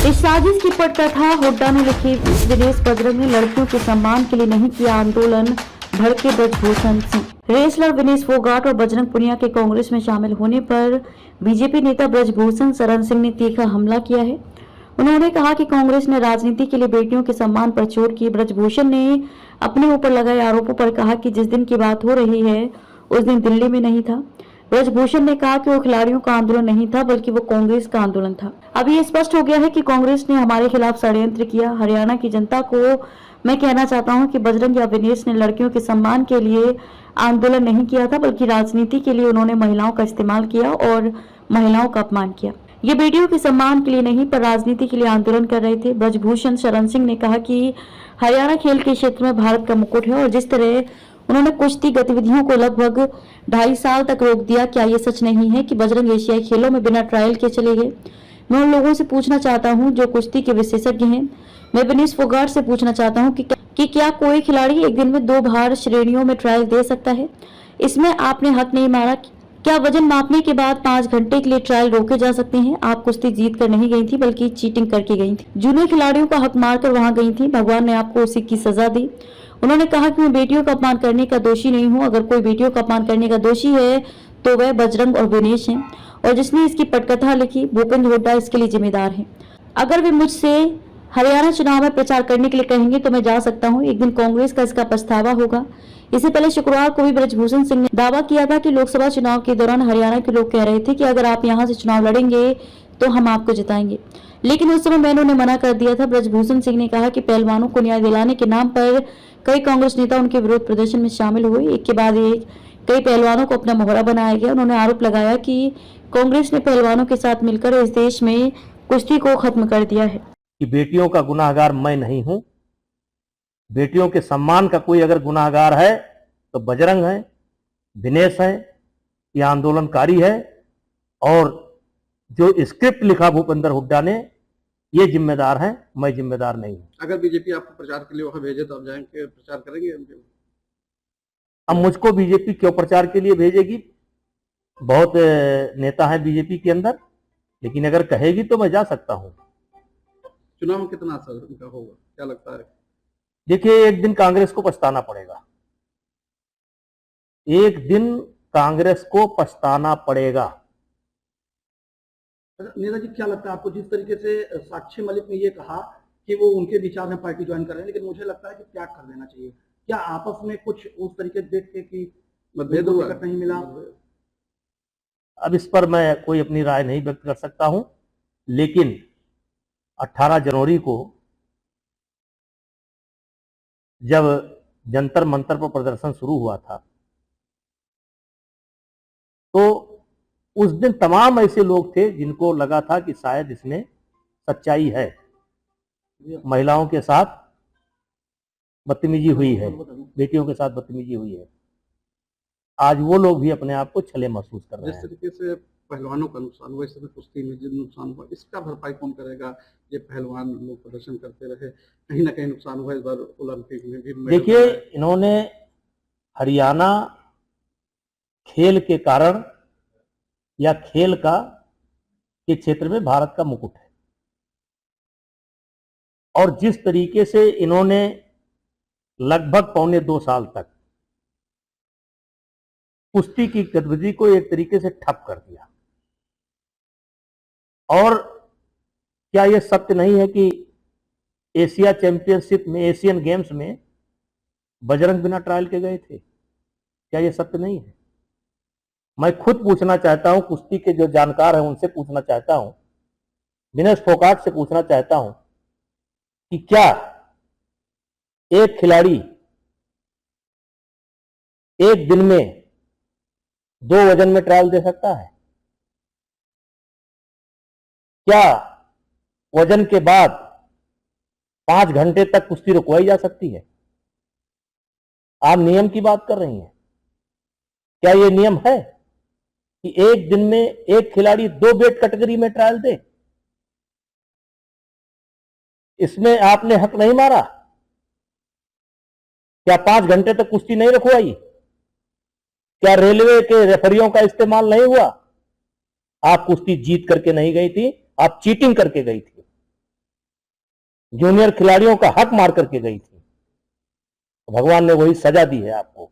इस साजिश की पटकथा हुड्डा ने लिखी। दिनेश बजरंग ने लड़कियों के सम्मान के लिए नहीं किया आंदोलन, भड़के ब्रजभूषण सिंह। रेसलर विनेश फोगाट और बजरंग पुनिया के कांग्रेस में शामिल होने पर बीजेपी नेता ब्रजभूषण शरण सिंह ने तीखा हमला किया है। उन्होंने कहा कि कांग्रेस ने राजनीति के लिए बेटियों के सम्मान पर चोट की। ब्रजभूषण ने अपने ऊपर लगाए आरोपों पर कहा कि जिस दिन की बात हो रही है उस दिन दिल्ली में नहीं था। ब्रजभूषण ने कहा कि वो खिलाड़ियों का आंदोलन नहीं था बल्कि वो कांग्रेस का आंदोलन था। अब ये स्पष्ट हो गया है कि कांग्रेस ने हमारे खिलाफ षड्यंत्र किया। हरियाणा की जनता को मैं कहना चाहता हूं कि बजरंग या विनेश ने लड़कियों के सम्मान के लिए आंदोलन नहीं किया था बल्कि राजनीति के लिए उन्होंने महिलाओं का इस्तेमाल किया और महिलाओं का अपमान किया। ये बेटियों के सम्मान के लिए नहीं पर राजनीति के लिए आंदोलन कर रहे थे। ब्रजभूषण शरण सिंह ने कहा कि हरियाणा खेल के क्षेत्र में भारत का मुकुट है और जिस तरह उन्होंने कुश्ती गतिविधियों को लगभग 2.5 साल तक रोक दिया, क्या ये सच नहीं है कि बजरंग एशियाई खेलों में बिना ट्रायल के चले गए? मैं उन लोगों से पूछना चाहता हूं जो कुश्ती के विशेषज्ञ हैं। मैं विनेश फोगाट से पूछना चाहता हूं कि क्या कोई खिलाड़ी एक दिन में 2 भार श्रेणियों में ट्रायल दे सकता है? इसमें आपने हक नहीं मारा। क्या वजन मापने के बाद 5 घंटे के लिए ट्रायल रोके जा सकते हैं? आप कुश्ती जीत कर नहीं गई थी बल्कि चीटिंग करके गई थी। जूनियर खिलाड़ियों का हक मारकर वहां गई थी। भगवान ने आपको उसी की सजा दी। उन्होंने कहा कि मैं बेटियों का अपमान करने का दोषी नहीं हूं। अगर कोई बेटियों का अपमान करने का दोषी है तो वह बजरंग और विनेश हैं और जिसने इसकी पटकथा लिखी भूपेंद्र हुड्डा इसके लिए जिम्मेदार है। अगर वे मुझसे हरियाणा चुनाव में प्रचार करने के लिए कहेंगे तो मैं जा सकता हूं। एक दिन कांग्रेस का इसका पछतावा होगा। इससे पहले शुक्रवार को भी ब्रजभूषण सिंह ने दावा किया था कि लोकसभा चुनाव के दौरान हरियाणा के लोग कह रहे थे कि अगर आप यहां से चुनाव लड़ेंगे तो हम आपको जिताएंगे, लेकिन उस समय मैंने उन्हें मना कर दिया था। ब्रजभूषण सिंह ने कहा कि पहलवानों को न्याय दिलाने के नाम पर कई कांग्रेस नेता उनके विरोध प्रदर्शन में शामिल हुए। एक के बाद एक कई पहलवानों को अपना मोहरा बनाया गया। उन्होंने आरोप लगाया कि कांग्रेस ने पहलवानों के साथ मिलकर इस देश में कुश्ती को खत्म कर दिया है। कि बेटियों का गुनाहगार मैं नहीं हूं। बेटियों के सम्मान का कोई अगर गुनाहगार है तो बजरंग है, दिनेश है, ये आंदोलनकारी है और जो स्क्रिप्ट लिखा भूपेंद्र हुड्डा ने ये जिम्मेदार है, मैं जिम्मेदार नहीं हूं। अगर बीजेपी आपको प्रचार के लिए वहां भेजे तो आप जाएंगे, प्रचार करेंगे? अब मुझको बीजेपी क्यों प्रचार के लिए भेजेगी? बहुत नेता है बीजेपी के अंदर, लेकिन अगर कहेगी तो मैं जा सकता हूं। चुनाव में कितना असर उनका होगा, क्या लगता है? देखिए, एक दिन कांग्रेस को पछताना पड़ेगा। एक दिन कांग्रेस को पछताना पड़ेगा। नीरज जी, क्या लगता है आपको, जिस तरीके से साक्षी मलिक ने ये कहा कि वो उनके विचार में पार्टी ज्वाइन कर रहे हैं, लेकिन मुझे लगता है कि त्याग कर देना चाहिए, क्या आपस में कुछ उस तरीके देख के कि मतभेद हुआ, नहीं मिला? अब इस पर मैं कोई अपनी राय नहीं व्यक्त कर सकता हूं, लेकिन 18 जनवरी को जब जंतर मंतर पर प्रदर्शन शुरू हुआ था तो उस दिन तमाम ऐसे लोग थे जिनको लगा था कि शायद इसमें सच्चाई है, महिलाओं के साथ बदतमीजी हुई है, बेटियों के साथ बदतमीजी हुई है। आज वो लोग भी अपने आप को छले महसूस कर रहे हैं। जिस तरीके से पहलवानों का नुकसान हुआ, इस समय कुश्ती में जो नुकसान हुआ, इसका भरपाई कौन करेगा? ये पहलवान लोग प्रदर्शन करते रहे, कहीं ना कहीं नुकसान हुआ। इस बार ओलंपिक में भी देखिए, इन्होंने हरियाणा खेल के कारण या खेल का के क्षेत्र में भारत का मुकुट है और जिस तरीके से इन्होंने लगभग 1.25 साल तक कुश्ती की गतिविधि को एक तरीके से ठप कर दिया। और क्या यह सत्य नहीं है कि एशिया चैंपियनशिप में, एशियन गेम्स में बजरंग बिना ट्रायल के गए थे? क्या यह सत्य नहीं है? मैं खुद पूछना चाहता हूं, कुश्ती के जो जानकार हैं उनसे पूछना चाहता हूं, विनेश फोगाट से पूछना चाहता हूं कि क्या एक खिलाड़ी एक दिन में 2 वजन में ट्रायल दे सकता है? क्या वजन के बाद 5 घंटे तक कुश्ती रुकवाई जा सकती है? आप नियम की बात कर रही हैं। क्या यह नियम है कि एक दिन में एक खिलाड़ी 2 वेट कैटेगरी में ट्रायल दे? इसमें आपने हक नहीं मारा? क्या 5 घंटे तक कुश्ती नहीं रखवाई? क्या रेलवे के रेफरियों का इस्तेमाल नहीं हुआ? आप कुश्ती जीत करके नहीं गई थी, आप चीटिंग करके गई थी। जूनियर खिलाड़ियों का हक मार करके गई थी। भगवान ने वही सजा दी है आपको।